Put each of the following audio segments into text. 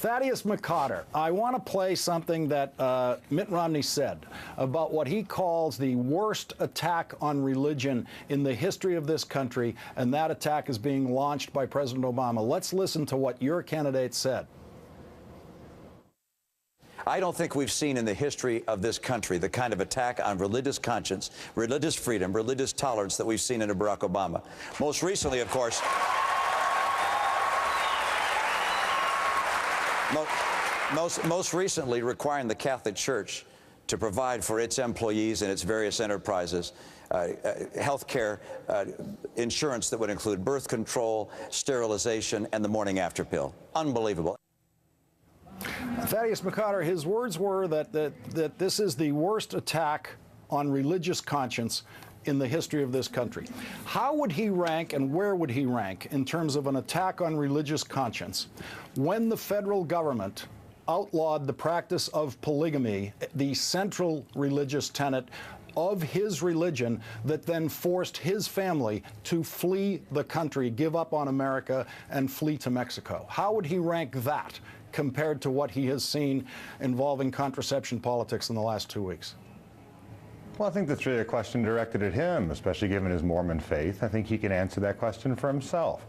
Thaddeus McCotter, I want to play something that Mitt Romney said about what he calls the worst attack on religion in the history of this country, and that attack is being launched by President Obama. Let's listen to what your candidate said. I don't think we've seen in the history of this country the kind of attack on religious conscience, religious freedom, religious tolerance that we've seen under Barack Obama. Most recently, of course, most recently requiring the Catholic Church to provide for its employees and its various enterprises health care insurance that would include birth control, sterilization, and the morning after pill. Unbelievable. Thaddeus McCotter, his words were that this is the worst attack on religious conscience in the history of this country. How would he rank and where would he rank in terms of an attack on religious conscience when the federal government outlawed the practice of polygamy, the central religious tenet of his religion, that then forced his family to flee the country, give up on America, and flee to Mexico? How would he rank that compared to what he has seen involving contraception politics in the last 2 weeks? Well, I think that's really a question directed at him, especially given his Mormon faith. I think he can answer that question for himself.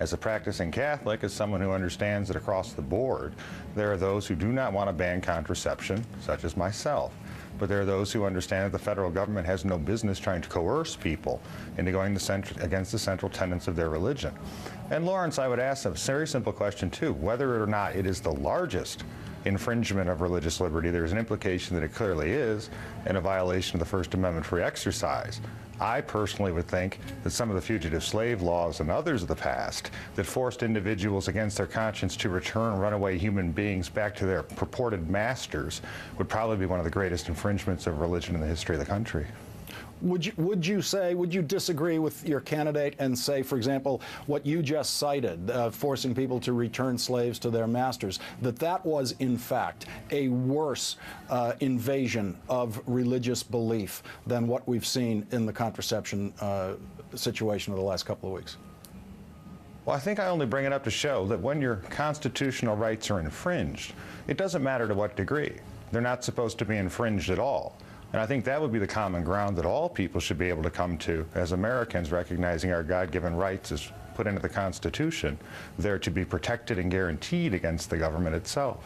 As a practicing Catholic, as someone who understands that across the board, there are those who do not want to ban contraception, such as myself. But there are those who understand that the federal government has no business trying to coerce people into going against the central tenets of their religion. And Lawrence, I would ask a very simple question too, whether or not it is the largest infringement of religious liberty. There's an implication that it clearly is, and a violation of the First Amendment free exercise. I personally would think that some of the fugitive slave laws and others of the past that forced individuals against their conscience to return runaway human beings back to their purported masters would probably be one of the greatest infringements of religion in the history of the country. Would you disagree with your candidate and say, for example, what you just cited, forcing people to return slaves to their masters, that was in fact a worse invasion of religious belief than what we've seen in the contraception situation of the last couple of weeks? Well, I think I only bring it up to show that when your constitutional rights are infringed, it doesn't matter to what degree. They're not supposed to be infringed at all. And I think that would be the common ground that all people should be able to come to as Americans, recognizing our God-given rights as put into the Constitution. They're to be protected and guaranteed against the government itself.